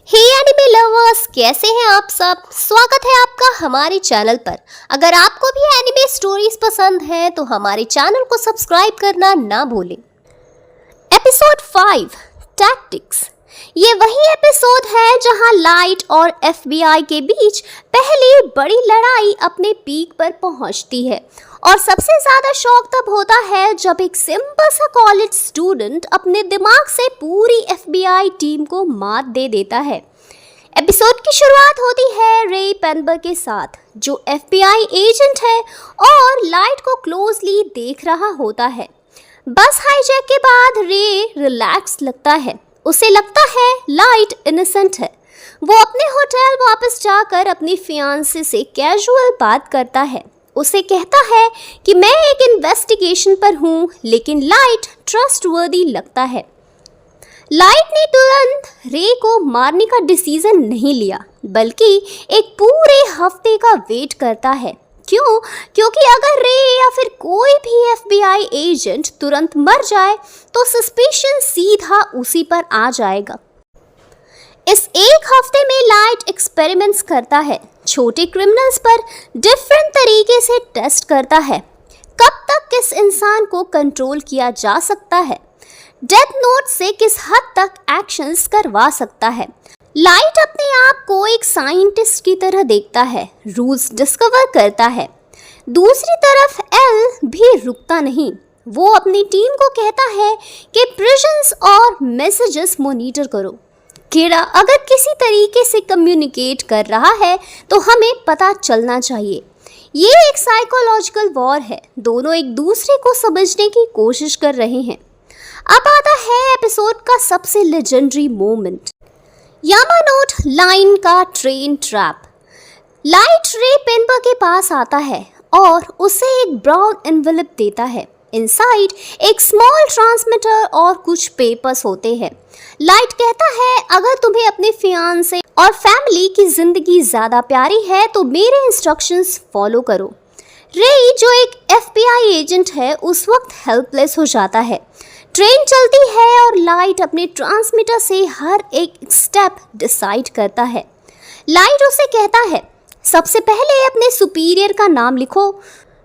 हे anime lovers, कैसे हैं आप सब। स्वागत है आपका हमारे चैनल पर। अगर आपको भी एनिमे स्टोरीज पसंद हैं तो हमारे चैनल को सब्सक्राइब करना ना भूलें। Episode 5 tactics. ये वही एपिसोड है जहां लाइट और एफबीआई के बीच पहली बड़ी लड़ाई अपने पीक पर पहुंचती है और सबसे ज्यादा शौक तब होता है जब एक सिंपल सा कॉलेज स्टूडेंट अपने दिमाग से पूरी एफबीआई टीम को मात दे देता है। एपिसोड की शुरुआत होती है रे पेनबर के साथ, जो एफबीआई एजेंट है और लाइट को क्लोजली देख रहा होता है। बस हाईजैक के बाद रे रिलैक्स लगता है। उसे लगता है लाइट इनोसेंट है। वो अपने होटल वापस जाकर अपनी फियांसे से कैजुअल बात करता है। उसे कहता है कि मैं एक इन्वेस्टिगेशन पर हूँ, लेकिन लाइट ट्रस्टवर्दी लगता है। लाइट ने तुरंत रे को मारने का डिसीजन नहीं लिया, बल्कि एक पूरे हफ्ते का वेट करता है। क्यों? क्योंकि अगर रे या फिर कोई भी एफबीआई एजेंट तुरंत मर जाए तो सस्पिशन सीधा उसी पर आ जाएगा। इस एक हफ्ते में लाइट एक्सपेरिमेंट्स करता है, छोटे क्रिमिनल्स पर डिफरेंट तरीके से टेस्ट करता है। कब तक किस इंसान को कंट्रोल किया जा सकता है, डेथ नोट से किस हद तक एक्शंस करवा सकता है। लाइट अपने आप को एक साइंटिस्ट की तरह देखता है, रूल्स डिस्कवर करता है। दूसरी तरफ एल भी रुकता नहीं। वो अपनी टीम को कहता है कि प्रिजन्स और मैसेजेस मॉनिटर करो। कीड़ा अगर किसी तरीके से कम्युनिकेट कर रहा है तो हमें पता चलना चाहिए। ये एक साइकोलॉजिकल वॉर है, दोनों एक दूसरे को समझने की कोशिश कर रहे हैं। अब आता है एपिसोड का सबसे लेजेंडरी मोमेंट, यामानोट लाइन का ट्रेन ट्रैप। लाइट रे पेनबर के पास आता है और उसे एक ब्राउन एनवेलप देता है। इनसाइड एक स्मॉल ट्रांसमीटर और कुछ पेपर्स होते हैं। लाइट कहता है अगर तुम्हें अपने फियांसे और फैमिली की जिंदगी ज्यादा प्यारी है तो मेरे इंस्ट्रक्शंस फॉलो करो। रे, जो एक एफबीआई एजेंट है, उस वक्त हेल्पलेस हो जाता है। ट्रेन चलती है और लाइट अपने ट्रांसमीटर से हर एक स्टेप डिसाइड करता है। लाइट उसे कहता है सबसे पहले अपने सुपीरियर का नाम लिखो,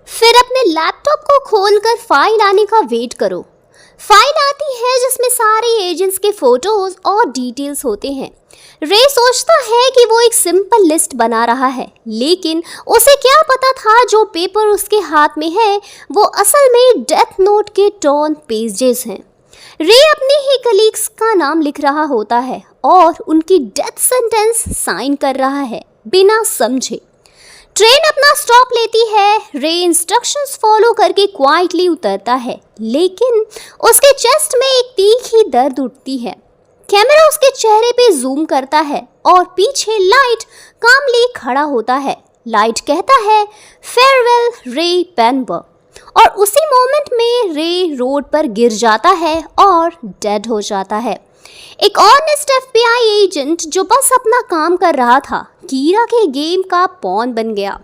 फिर अपने लैपटॉप को खोलकर फाइल आने का वेट करो। फाइल आती है जिसमें सारे एजेंट्स के फोटोज और डिटेल्स होते हैं। रे सोचता है कि वो एक सिंपल लिस्ट बना रहा है, लेकिन उसे क्या पता था जो पेपर उसके हाथ में है वो असल में डेथ नोट के टॉर्न पेजेस हैं। रे अपने ही कलीग्स का नाम लिख रहा होता है और उनकी डेथ सेंटेंस साइन कर रहा है बिना समझे। ट्रेन अपना स्टॉप लेती है। रे इंस्ट्रक्शंस फॉलो करके क्वाइटली उतरता है, लेकिन उसके चेस्ट में एक तीखी दर्द उठती है। कैमरा उसके चेहरे पे जूम करता है और पीछे लाइट कामली खड़ा होता है। लाइट कहता है फेयरवेल रे पेनबर, और उसी मोमेंट में रे रोड पर गिर जाता है और डेड हो जाता है। एक ऑनेस्ट एफबीआई एजेंट जो बस अपना काम कर रहा था, कीरा के गेम का पॉन बन गया।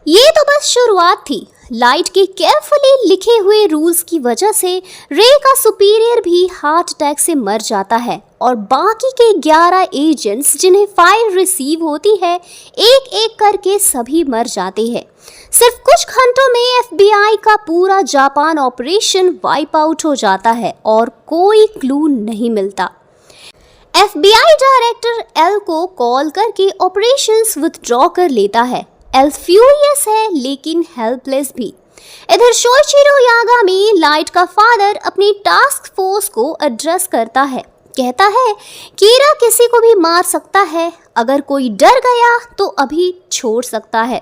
ये तो बस शुरुआत थी। लाइट के केयरफुली लिखे हुए रूल्स की वजह से रे का सुपीरियर भी हार्ट अटैक से मर जाता है और बाकी के 11 एजेंट्स जिन्हें फाइल रिसीव होती है, एक एक करके सभी मर जाते हैं। सिर्फ कुछ घंटों में एफबीआई का पूरा जापान ऑपरेशन वाइप आउट हो जाता है और कोई क्लू नहीं मिलता। एफबीआई डायरेक्टर एल को कॉल करके ऑपरेशंस विथड्रॉ कर लेता है। एल फ्यूरियस है लेकिन हेल्पलेस भी। इधर शोइचिरो यागामी, लाइट का फादर, अपनी टास्क फोर्स को एड्रेस करता है। कहता है कीरा किसी को भी मार सकता है, अगर कोई डर गया तो अभी छोड़ सकता है।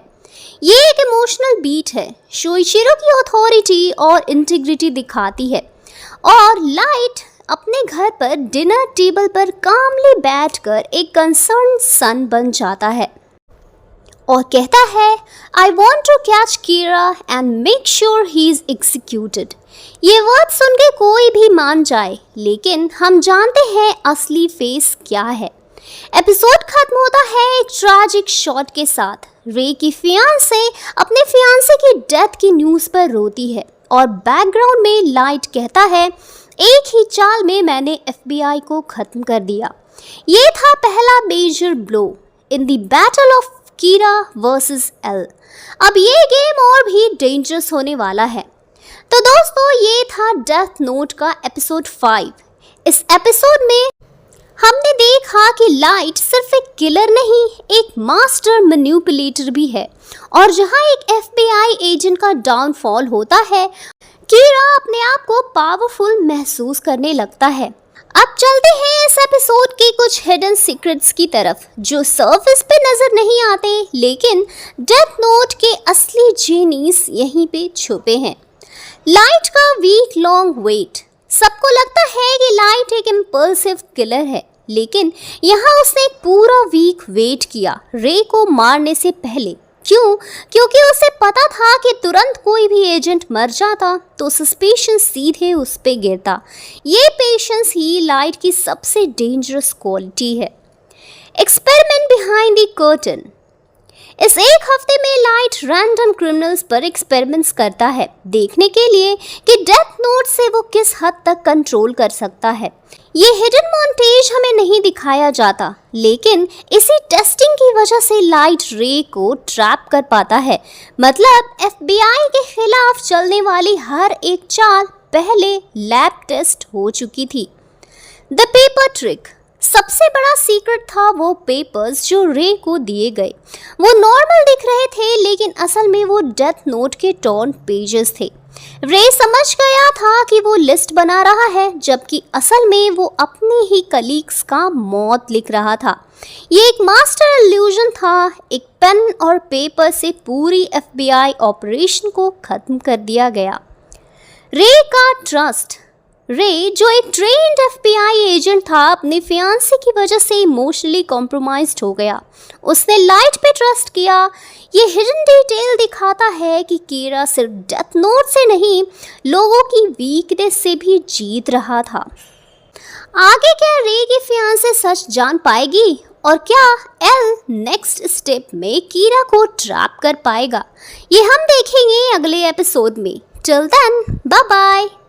ये एक इमोशनल बीट है, शोइचिरो की अथॉरिटी और इंटीग्रिटी दिखाती है। और लाइट अपने घर पर डिनर टेबल पर कामली बैठकर एक कंसर्न सन बन जाता है और कहता है I want to catch Kira and make sure he is executed. ये वर्ड सुन के कोई भी मान जाए, लेकिन हम जानते हैं असली फेस क्या है। एपिसोड खत्म होता है एक ट्रैजिक शॉट के साथ। रे की फियांसे अपने फियांसे की डेथ की न्यूज़ पर रोती है और बैकग्राउंड में लाइट कहता है एक ही चाल में मैंने FBI को खत्म कर दिया। ये था पहला major blow in the battle of Kira versus L. अब ये गेम और भी डेंजरस होने वाला है। तो दोस्तों, ये था डेथ नोट का एपिसोड 5। इस एपिसोड में हमने देखा कि लाइट सिर्फ एक किलर नहीं, एक मास्टर मैनिपुलेटर भी है। और जहां एक FBI एजेंट का डाउनफॉल होता है, कीरा अपने आप को पावरफुल महसूस करने लगता है। अब चलते हैं इस एपिसोड के कुछ हिडन सीक्रेट्स की तरफ, जो सर्फेस पे नजर नहीं आते, लेकिन डेथ नोट के असली जीनियस यहीं पे छुपे हैं। लाइट का वीक लॉन्ग वेट। सबको लगता है कि लाइट एक इम्पल्सिव किलर है, लेकिन यहाँ उसने एक पूरा वीक वेट किया रे को मारने से पहले। क्यों? क्योंकि उसे पता था कि तुरंत कोई भी एजेंट मर जाता तो सस्पिशन सीधे उस पे गिरता। ये पेशेंस ही लाइट की सबसे डेंजरस क्वालिटी है। Experiment behind the curtain. इस एक हफ्ते में लाइट रैंडम क्रिमिनल्स पर एक्सपेरिमेंट्स करता है, देखने के लिए कि डेथ नोट से वो किस हद तक कंट्रोल कर सकता है। ये हिडन मॉन्टेज हमें नहीं दिखाया जाता, लेकिन इसी टेस्टिंग की वजह से लाइट रे को ट्रैप कर पाता है। मतलब FBI के खिलाफ चलने वाली हर एक चाल पहले लैब टेस्ट हो चुकी थी। The paper trick. सबसे बड़ा सीक्रेट था वो पेपर्स जो रे को दिए गए। वो नॉर्मल दिख रहे थे, लेकिन असल में वो डेथ नोट के टॉर्न पेजेस थे। रे समझ गया था कि वो लिस्ट बना रहा है, जबकि असल में वो अपने ही कलीग्स का मौत लिख रहा था। ये एक मास्टर इल्यूजन था। एक पेन और पेपर से पूरी FBI ऑपरेशन को खत्म कर दिया गया। रे का ट्रस्ट। रे, जो एक ट्रेन्ड FBI एजेंट था, अपने फियांसे की वजह से इमोशनली कॉम्प्रोमाइज्ड हो गया। उसने लाइट पे ट्रस्ट किया। ये हिडन डिटेल दिखाता है कि कीरा सिर्फ डेथ नोट से नहीं, लोगों की वीकनेस से भी जीत रहा था। आगे क्या रे की फियांसे सच जान पाएगी, और क्या एल नेक्स्ट स्टेप में कीरा को ट्रैप कर पाएगा? ये हम देखेंगे अगले एपिसोड में। Till then, bye bye.